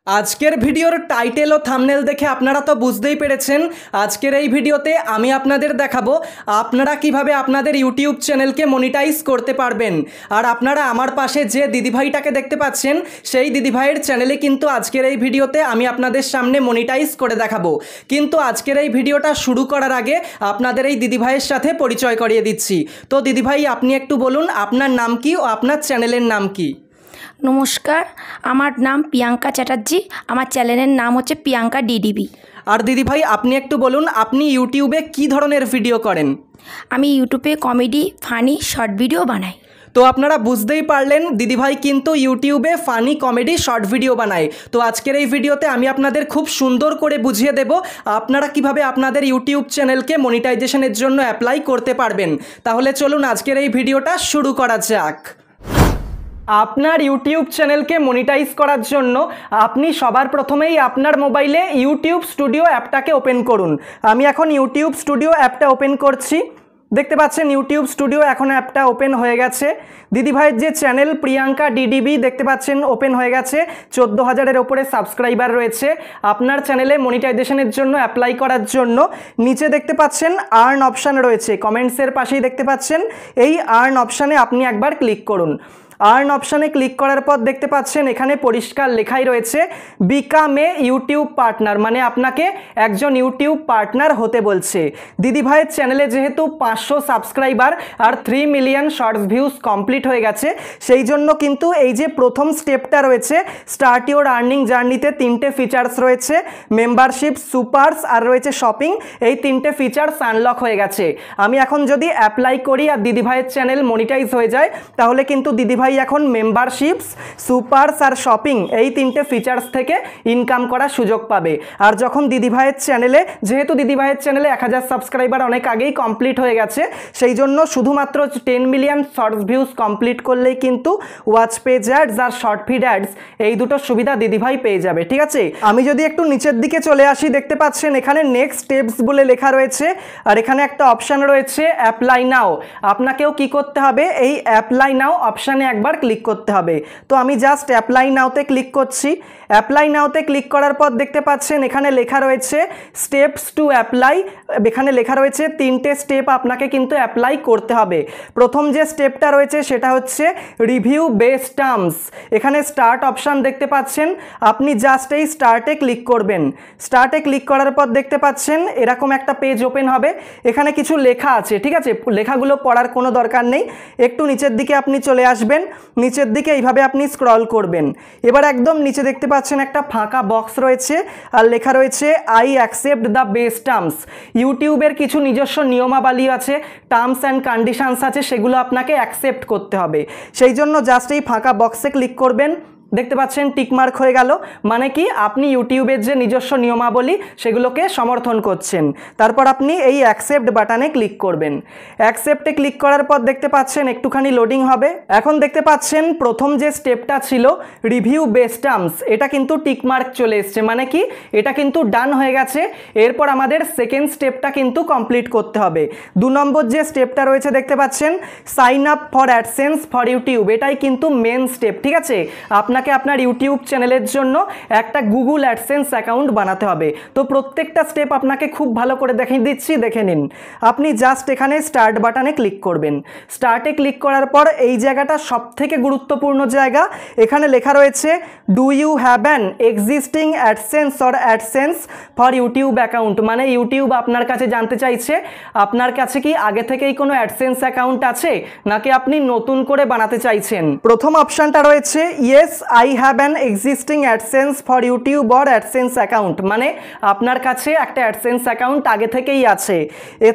আজকের ভিডিওর টাইটেল ও থাম্বনেল দেখে আপনারা তো বুঝতেই পেরেছেন। আজকের এই ভিডিওতে আমি আপনাদের দেখাবো আপনারা কিভাবে আপনাদের ইউটিউব চ্যানেলকে মনিটাইজ করতে পারবেন। আর আপনারা আমার পাশে যে দিদিভাইটাকে দেখতে পাচ্ছেন সেই দিদিভাইয়ের চ্যানেলে কিন্তু আজকের এই ভিডিওতে আমি আপনাদের সামনে মনিটাইজ করে দেখাবো। কিন্তু আজকের এই ভিডিওটা শুরু করার আগে আপনাদের এই দিদিভাইয়ের সাথে পরিচয় করিয়ে দিচ্ছি। তো দিদিভাই, আপনি একটু বলুন আপনার নাম কি ও আপনার চ্যানেলের নাম কি? নমস্কার, আমার নাম প্রিয়াঙ্কা চ্যাটার্জি। আমার চ্যানেলের নাম হচ্ছে প্রিয়াঙ্কা ডিডিবি। আর দিদিভাই, আপনি একটু বলুন আপনি ইউটিউবে কি ধরনের ভিডিও করেন? আমি ইউটিউবে কমেডি, ফানি, শর্ট ভিডিও বানাই। তো আপনারা বুঝতেই পারলেন দিদিভাই কিন্তু ইউটিউবে ফানি, কমেডি, শর্ট ভিডিও বানায়। তো আজকের এই ভিডিওতে আমি আপনাদের খুব সুন্দর করে বুঝিয়ে দেব আপনারা কিভাবে আপনাদের ইউটিউব চ্যানেলকে মনিটাইজেশনের জন্য অ্যাপ্লাই করতে পারবেন। তাহলে চলুন আজকের এই ভিডিওটা শুরু করা যাক। আপনার ইউটিউব চ্যানেলকে মনিটাইজ করার জন্য আপনি সবার প্রথমেই আপনার মোবাইলে ইউটিউব স্টুডিও অ্যাপটাকে ওপেন করুন। আমি এখন ইউটিউব স্টুডিও অ্যাপটা ওপেন করছি। দেখতে পাচ্ছেন ইউটিউব স্টুডিও এখন অ্যাপটা ওপেন হয়ে গেছে। দিদিভাইয়ের যে চ্যানেল প্রিয়াঙ্কা ডিডিবি দেখতে পাচ্ছেন ওপেন হয়ে গেছে। 14,000-এর ওপরে সাবস্ক্রাইবার রয়েছে। আপনার চ্যানেলে মনিটাইজেশনের জন্য অ্যাপ্লাই করার জন্য নিচে দেখতে পাচ্ছেন আর্ন অপশান রয়েছে, কমেন্টসের পাশেই দেখতে পাচ্ছেন এই আর্ন অপশানে আপনি একবার ক্লিক করুন। আর্ন অপশানে ক্লিক করার পর দেখতে পাচ্ছেন এখানে পরিষ্কার লেখাই রয়েছে বিকাম এ ইউটিউব পার্টনার, মানে আপনাকে একজন ইউটিউব পার্টনার হতে বলছে। দিদিভাইয়ের চ্যানেলে যেহেতু 500 সাবস্ক্রাইবার আর 3 মিলিয়ন শর্টস ভিউজ কমপ্লিট হয়ে গেছে, সেই জন্য কিন্তু এই যে প্রথম স্টেপটা রয়েছে স্টার্ট ইউর আর্নিং জার্নিতে 3টে ফিচার্স রয়েছে, মেম্বারশিপ, সুপারস আর রয়েছে শপিং। এই 3টে ফিচার্স আনলক হয়ে গেছে। আমি এখন যদি অ্যাপ্লাই করি আর দিদিভাইয়ের চ্যানেল মনিটাইজ হয়ে যায় তাহলে কিন্তু দিদিভাই এখন মেম্বারশিপস, সুপারস আর শপিং এই 3টে ফিচার্স থেকে ইনকাম করার সুযোগ পাবে। আর যখন দিদিভাইয়ের চ্যানেলে, যেহেতু দিদিভাইয়ের চ্যানেলে 1000 সাবস্ক্রাইবার অনেক আগেই কমপ্লিট হয়ে গেছে, সেই জন্য শুধুমাত্র 10 মিলিয়ন শর্টস ভিউজ কমপ্লিট করলেই কিন্তু ওয়াচ পেজ অ্যাডস আর শর্ট ফিড অ্যাডস এই দুটো সুবিধা দিদিভাই পেয়ে যাবে। ঠিক আছে, আমি যদি একটু নিচের দিকে চলে আসি দেখতে পাচ্ছেন এখানে নেক্সট স্টেপস বলে লেখা রয়েছে আর এখানে একটা অপশান রয়েছে অ্যাপ্লাই নাও। আপনাকেও কি করতে হবে, এই অ্যাপ্লাই নাও অপশানে একবার ক্লিক করতে হবে। তো আমি জাস্ট অ্যাপ্লাই নাওতে ক্লিক করছি। অ্যাপ্লাই নাওতে ক্লিক করার পর দেখতে পাচ্ছেন এখানে লেখা রয়েছে স্টেপস টু অ্যাপ্লাই। এখানে লেখা রয়েছে 3টে স্টেপ আপনাকে কিন্তু অ্যাপ্লাই করতে হবে। প্রথম যে স্টেপটা রয়েছে সেটা হচ্ছে রিভিউ বেস টার্মস। এখানে স্টার্ট অপশান দেখতে পাচ্ছেন, আপনি জাস্ট এই স্টার্টে ক্লিক করবেন। স্টার্টে ক্লিক করার পর দেখতে পাচ্ছেন এরকম একটা পেজ ওপেন হবে। এখানে কিছু লেখা আছে, ঠিক আছে, লেখাগুলো পড়ার কোনো দরকার নেই। একটু নিচের দিকে আপনি চলে আসবেন, নিচের দিকে এইভাবে আপনি স্ক্রল করবেন। এবার একদম নিচে দেখতে পাচ্ছেন একটা ফাঁকা বক্স রয়েছে আর লেখা রয়েছে I accept the base terms. ইউটিউবের কিছু নিজস্ব নিয়মাবলী আছে, টার্মস অ্যান্ড কন্ডিশনস আছে, সেগুলো আপনাকে অ্যাকসেপ্ট করতে হবে। সেই জন্য জাস্ট এই ফাঁকা বক্সে ক্লিক করবেন। দেখতে পাচ্ছেন টিকমার্ক হয়ে গেল, মানে কি আপনি ইউটিউবের যে নিজস্ব নিয়মাবলী সেগুলোকে সমর্থন করছেন। তারপর আপনি এই অ্যাকসেপ্ট বাটনে ক্লিক করবেন। অ্যাকসেপ্টে ক্লিক করার পর দেখতে পাচ্ছেন একটুখানি লোডিং হবে। এখন দেখতে পাচ্ছেন প্রথম যে স্টেপটা ছিল রিভিউ বেস টার্মস, এটা কিন্তু টিকমার্ক চলে এসছে, মানে কি এটা কিন্তু ডান হয়ে গেছে। এরপর আমাদের সেকেন্ড স্টেপটা কিন্তু কমপ্লিট করতে হবে। 2 নম্বর যে স্টেপটা রয়েছে দেখতে পাচ্ছেন sign up for AdSense for YouTube, এটাই কিন্তু মেন স্টেপ। ঠিক আছে, আপনাকে আপনার ইউটিউব চ্যানেলের জন্য একটা গুগল অ্যাডসেন্স অ্যাকাউন্ট বানাতে হবে। তো প্রত্যেকটা স্টেপ আপনাকে খুব ভালো করে দেখিয়ে দিচ্ছি, দেখে নিন। আপনি জাস্ট এখানে স্টার্ট বাটনে ক্লিক করবেন। স্টার্টে ক্লিক করার পর এই জায়গাটা সবথেকে গুরুত্বপূর্ণ জায়গা, এখানে লেখা রয়েছে do you have an existing AdSense or AdSense for YouTube account, মানে ইউটিউব আপনার কাছে জানতে চাইছে আপনার কাছে কি আগে থেকেই কোনো অ্যাডসেন্স অ্যাকাউন্ট আছে নাকি আপনি নতুন করে বানাতে চাইছেন। প্রথম অপশানটা রয়েছে yes I have an existing AdSense for YouTube or AdSense account, মানে আপনার কাছে একটা অ্যাডসেন্স অ্যাকাউন্ট আগে থেকেই আছে।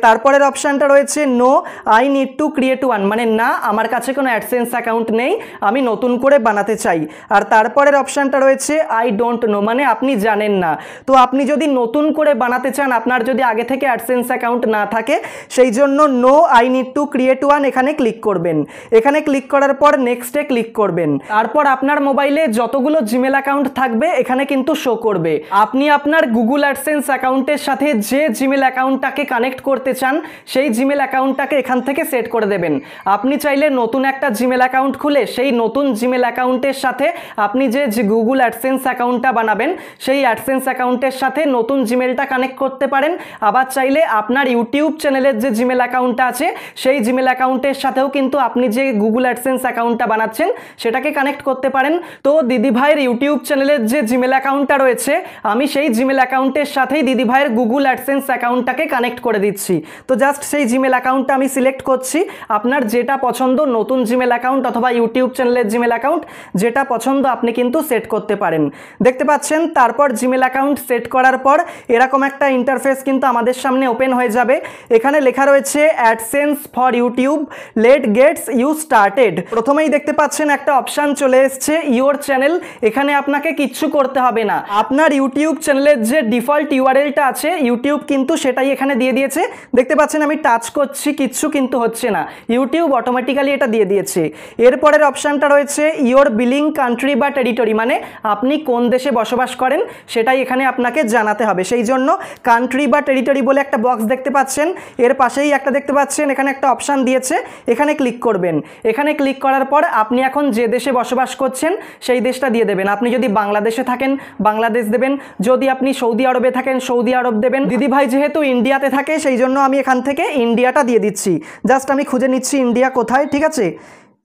তারপরের অপশানটা রয়েছে no I need to create one, মানে না আমার কাছে কোনো অ্যাডসেন্স অ্যাকাউন্ট নেই, আমি নতুন করে বানাতে চাই। আর তারপরের অপশানটা রয়েছে আই ডোন্ট নো, মানে আপনি জানেন না। তো আপনি যদি নতুন করে বানাতে চান, আপনার যদি আগে থেকে অ্যাডসেন্স অ্যাকাউন্ট না থাকে, সেই জন্য no I need to create one এখানে ক্লিক করবেন। এখানে ক্লিক করার পর নেক্সটে ক্লিক করবেন। তারপর আপনার মোবাইল মোবাইলে যতগুলো জিমেল অ্যাকাউন্ট থাকবে এখানে কিন্তু শো করবে। আপনি আপনার গুগল অ্যাডসেন্স অ্যাকাউন্টের সাথে যে জিমেল অ্যাকাউন্টটাকে কানেক্ট করতে চান সেই জিমেল অ্যাকাউন্টটাকে এখান থেকে সেট করে দেবেন। আপনি চাইলে নতুন একটা জিমেল অ্যাকাউন্ট খুলে সেই নতুন জিমেল অ্যাকাউন্টের সাথে আপনি যে গুগল অ্যাডসেন্স অ্যাকাউন্টটা বানাবেন সেই অ্যাডসেন্স অ্যাকাউন্টের সাথে নতুন জিমেলটা কানেক্ট করতে পারেন। আবার চাইলে আপনার ইউটিউব চ্যানেলের যে জিমেল অ্যাকাউন্টটা আছে সেই জিমেল অ্যাকাউন্টের সাথেও কিন্তু আপনি যে গুগল অ্যাডসেন্স অ্যাকাউন্টটা বানাচ্ছেন সেটাকে কানেক্ট করতে পারেন। তো দিদিভাইয়ের ইউটিউব চ্যানেলের যে জিমেল অ্যাকাউন্টটা রয়েছে আমি সেই জিমেল অ্যাকাউন্টের সাথেই দিদিভাইয়ের গুগল অ্যাডসেন্স অ্যাকাউন্টটাকে কানেক্ট করে দিচ্ছি। তো জাস্ট সেই জিমেল অ্যাকাউন্টটা আমি সিলেক্ট করছি। আপনার যেটা পছন্দ নতুন জিমেল অ্যাকাউন্ট অথবা ইউটিউব চ্যানেলের জিমেল অ্যাকাউন্ট যেটা পছন্দ আপনি কিন্তু সেট করতে পারেন। দেখতে পাচ্ছেন তারপর জিমেল অ্যাকাউন্ট সেট করার পর এরকম একটা ইন্টারফেস কিন্তু আমাদের সামনে ওপেন হয়ে যাবে। এখানে লেখা রয়েছে AdSense for YouTube let gets you started. প্রথমেই দেখতে পাচ্ছেন একটা অপশান চলে এসছে ইওর চ্যানেল। এখানে আপনাকে কিচ্ছু করতে হবে না, আপনার ইউটিউব চ্যানেলের যে ডিফল্ট ইউআরএলটা আছে ইউটিউব কিন্তু সেটাই এখানে দিয়ে দিয়েছে। দেখতে পাচ্ছেন আমি টাচ করছি, কিচ্ছু কিন্তু হচ্ছে না, ইউটিউব অটোমেটিক্যালি এটা দিয়ে দিয়েছে। এরপরের অপশানটা রয়েছে ইওর বিলিং কান্ট্রি বা টেরিটরি, মানে আপনি কোন দেশে বসবাস করেন সেটাই এখানে আপনাকে জানাতে হবে। সেই জন্য কান্ট্রি বা টেরিটরি বলে একটা বক্স দেখতে পাচ্ছেন, এর পাশেই একটা দেখতে পাচ্ছেন এখানে একটা অপশান দিয়েছে, এখানে ক্লিক করবেন। এখানে ক্লিক করার পর আপনি এখন যে দেশে বসবাস করছেন সেই দেশটা দিয়ে দেবেন। আপনি যদি বাংলাদেশে থাকেন বাংলাদেশ দেবেন, যদি আপনি সৌদি আরবে থাকেন সৌদি আরব দেবেন। দিদিভাই যেহেতু ইন্ডিয়াতে থাকে সেই জন্য আমি এখান থেকে ইন্ডিয়াটা দিয়ে দিচ্ছি। জাস্ট আমি খুঁজে নিচ্ছি ইন্ডিয়া কোথায়, ঠিক আছে।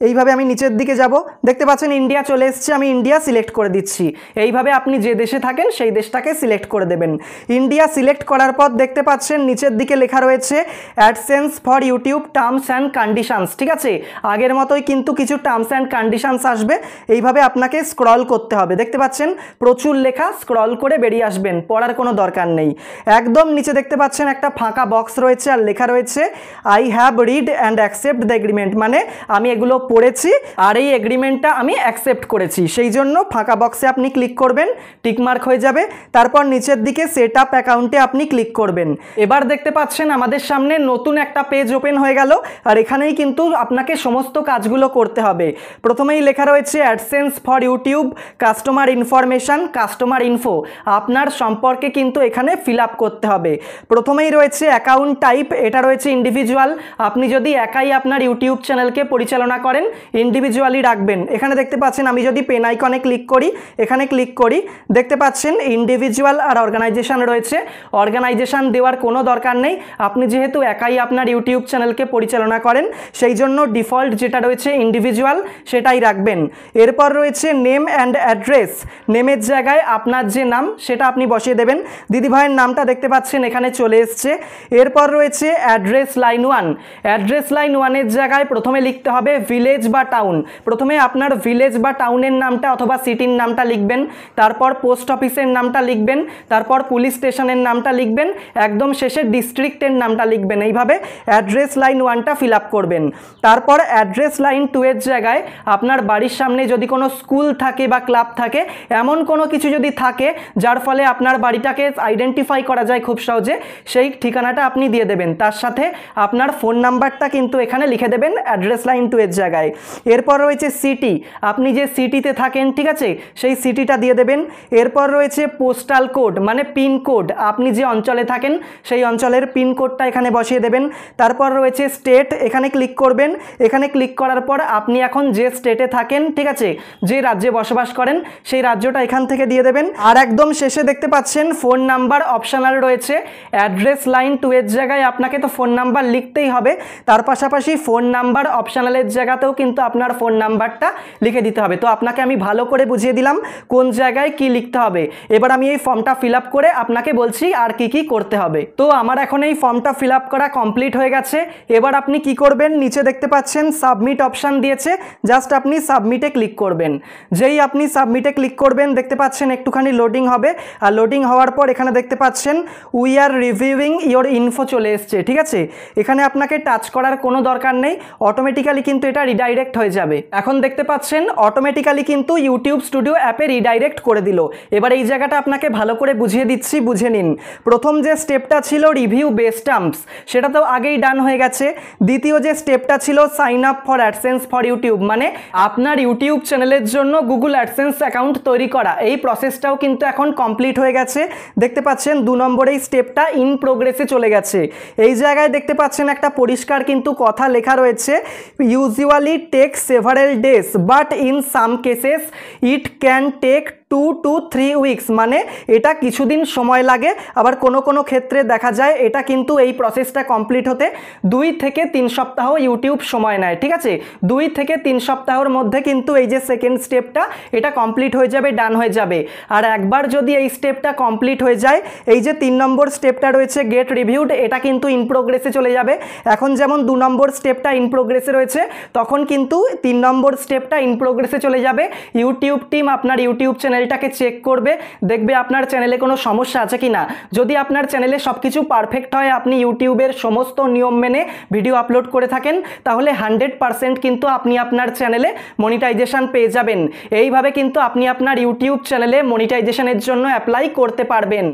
এইভাবে আমি নিচের দিকে যাব, দেখতে পাচ্ছেন ইন্ডিয়া চলে এসছে, আমি ইন্ডিয়া সিলেক্ট করে দিচ্ছি। এইভাবে আপনি যে দেশে থাকেন সেই দেশটাকে সিলেক্ট করে দেবেন। ইন্ডিয়া সিলেক্ট করার পর দেখতে পাচ্ছেন নিচের দিকে লেখা রয়েছে AdSense for YouTube terms and conditions, ঠিক আছে। আগের মতোই কিন্তু কিছু টার্মস অ্যান্ড কন্ডিশনস আসবে, এইভাবে আপনাকে স্ক্রল করতে হবে। দেখতে পাচ্ছেন প্রচুর লেখা, স্ক্রল করে বেরিয়ে আসবেন, পড়ার কোনো দরকার নেই। একদম নিচে দেখতে পাচ্ছেন একটা ফাঁকা বক্স রয়েছে আর লেখা রয়েছে I have read and accept the agreement, মানে আমি এগুলো পড়েছি আর এই এগ্রিমেন্টটা আমি অ্যাকসেপ্ট করেছি। সেই জন্য ফাঁকা বক্সে আপনি ক্লিক করবেন, টিকমার্ক হয়ে যাবে। তারপর নিচের দিকে সেট আপ অ্যাকাউন্টে আপনি ক্লিক করবেন। এবার দেখতে পাচ্ছেন আমাদের সামনে নতুন একটা পেজ ওপেন হয়ে গেল আর এখানেই কিন্তু আপনাকে সমস্ত কাজগুলো করতে হবে। প্রথমেই লেখা রয়েছে AdSense for YouTube customer information, customer info, আপনার সম্পর্কে কিন্তু এখানে ফিল আপ করতে হবে। প্রথমেই রয়েছে অ্যাকাউন্ট টাইপ, এটা রয়েছে ইন্ডিভিজুয়াল। আপনি যদি একাই আপনার ইউটিউব চ্যানেলকে পরিচালনা করেন ইন্ডিভিজুয়ালি রাখবেন। এখানে দেখতে পাচ্ছেন আমি যদি পেন আইকনে ক্লিক করি, এখানে ক্লিক করি, দেখতে পাচ্ছেন ইন্ডিভিজুয়াল আর অর্গানাইজেশন রয়েছে। অর্গানাইজেশন দেওয়ার কোনো দরকার নেই, আপনি যেহেতু একাই আপনার ইউটিউব চ্যানেলকে পরিচালনা করেন সেই জন্য ডিফল্ট যেটা রয়েছে ইন্ডিভিজুয়াল সেটাই রাখবেন। এরপর রয়েছে নেম অ্যান্ড অ্যাড্রেস, নেমের জায়গায় আপনার যে নাম সেটা আপনি বসিয়ে দেবেন। দিদিভাইয়ের নামটা দেখতে পাচ্ছেন এখানে চলে এসছে। এরপর রয়েছে অ্যাড্রেস লাইন 1, অ্যাড্রেস লাইন 1-এর জায়গায় প্রথমে লিখতে হবে ভিলেজ বা টাউন। প্রথমে আপনার ভিলেজ বা টাউনের নামটা অথবা সিটির নামটা লিখবেন, তারপর পোস্ট অফিসের নামটা লিখবেন, তারপর পুলিশ স্টেশনের নামটা লিখবেন, একদম শেষে ডিস্ট্রিক্টের নামটা লিখবেন। এইভাবে অ্যাড্রেস লাইন 1টা ফিল আপ করবেন। তারপর অ্যাড্রেস লাইন 2-এর জায়গায় আপনার বাড়ির সামনে যদি কোনো স্কুল থাকে বা ক্লাব থাকে, এমন কোনো কিছু যদি থাকে যার ফলে আপনার বাড়িটাকে আইডেন্টিফাই করা যায় খুব সহজে, সেই ঠিকানাটা আপনি দিয়ে দেবেন। তার সাথে আপনার ফোন নাম্বারটা কিন্তু এখানে লিখে দেবেন অ্যাড্রেস লাইন 2-এর জায়গায়। এরপর রয়েছে সিটি, আপনি যে সিটিতে থাকেন, ঠিক আছে, সেই সিটিটা দিয়ে দেবেন। এরপর রয়েছে পোস্টাল কোড, মানে পিন কোড, আপনি যে অঞ্চলে থাকেন সেই অঞ্চলের পিন কোডটা এখানে বসিয়ে দেবেন। তারপর রয়েছে স্টেট, এখানে ক্লিক করবেন। এখানে ক্লিক করার পর আপনি এখন যে স্টেটে থাকেন, ঠিক আছে, যে রাজ্যে বসবাস করেন সেই রাজ্যটা এখান থেকে দিয়ে দেবেন। আর একদম শেষে দেখতে পাচ্ছেন ফোন নাম্বার অপশনাল রয়েছে। অ্যাড্রেস লাইন 2-এর জায়গায় আপনাকে তো ফোন নাম্বার লিখতেই হবে, তার পাশাপাশি ফোন নাম্বার অপশনালের জায়গাতেও কিন্তু আপনার ফোন নাম্বারটা লিখে দিতে হবে। তো আপনাকে আমি ভালো করে বুঝিয়ে দিলাম কোন জায়গায় কি লিখতে হবে। এবার আমি এই ফর্মটা ফিল আপ করে আপনাকে বলছি আর কি কি করতে হবে। তো আমার এখন এই ফর্মটা ফিল আপ করা কমপ্লিট হয়ে গেছে। এবার আপনি কি করবেন, নিচে দেখতে পাচ্ছেন সাবমিট অপশান দিয়েছে, জাস্ট আপনি সাবমিটে ক্লিক করবেন। যেই আপনি সাবমিটে ক্লিক করবেন দেখতে পাচ্ছেন একটুখানি লোডিং হবে, আর লোডিং হওয়ার পর এখানে দেখতে পাচ্ছেন we are reviewing your info চলে এসছে, ঠিক আছে। এখানে আপনাকে টাচ করার কোনো দরকার নেই, অটোমেটিক্যালি কিন্তু এটা রিডাইরেক্ট হয়ে যাবে। এখন দেখতে পাচ্ছেন অটোমেটিক্যালি কিন্তু ইউটিউব স্টুডিও অ্যাপে রিডাইরেক্ট করে দিল। এবার এই জায়গাটা আপনাকে ভালো করে বুঝিয়ে দিচ্ছি, বুঝে নিন। প্রথম যে স্টেপটা ছিল রিভিউ বেস টার্মস, সেটা তো আগেই ডান হয়ে গেছে। দ্বিতীয় যে স্টেপটা ছিল sign up for AdSense for YouTube, মানে আপনার ইউটিউব চ্যানেলের জন্য গুগল অ্যাডসেন্স অ্যাকাউন্ট তৈরি করা, এই প্রসেসটাও কিন্তু এখন কমপ্লিট হয়ে গেছে। দেখতে পাচ্ছেন 2 নম্বর এই স্টেপটা ইন প্রোগ্রেসে চলে গেছে। এই জায়গায় দেখতে পাচ্ছেন একটা পরিষ্কার কিন্তু কথা লেখা রয়েছে, usually take several days but in some cases it can take 2 to 3 weeks, মানে এটা কিছুদিন সময় লাগে। আবার কোনো ক্ষেত্রে দেখা যায় এটা কিন্তু এই প্রসেসটা কমপ্লিট হতে 2 থেকে 3 সপ্তাহ ইউটিউব সময় নেয়। ঠিক আছে, 2 থেকে 3 সপ্তাহের মধ্যে কিন্তু এই যে সেকেন্ড স্টেপটা এটা কমপ্লিট হয়ে যাবে, ডান হয়ে যাবে। আর একবার যদি এই স্টেপটা কমপ্লিট হয়ে যায়, এই যে 3 নম্বর স্টেপটা রয়েছে গেট রিভিউড, এটা কিন্তু ইন প্রোগ্রেসে চলে যাবে। এখন যেমন 2 নম্বর স্টেপটা ইন প্রোগ্রেসে রয়েছে, তখন কিন্তু 3 নম্বর স্টেপটা ইন প্রোগ্রেসে চলে যাবে। ইউটিউব টিম আপনার ইউটিউব চ্যানেলটাকে চেক করবে, দেখবে আপনার চ্যানেলে কোনো সমস্যা আছে কিনা। যদি আপনার চ্যানেলে সবকিছু পারফেক্ট হয়, আপনি ইউটিউবের সমস্ত নিয়ম মেনে ভিডিও আপলোড করে থাকেন, তাহলে 100% কিন্তু আপনি আপনার চ্যানেলে মনিটাইজেশন পেয়ে যাবেন। এইভাবে কিন্তু আপনি আপনার ইউটিউব চ্যানেলে মনিটাইজেশনের জন্য অ্যাপ্লাই করতে পারবেন।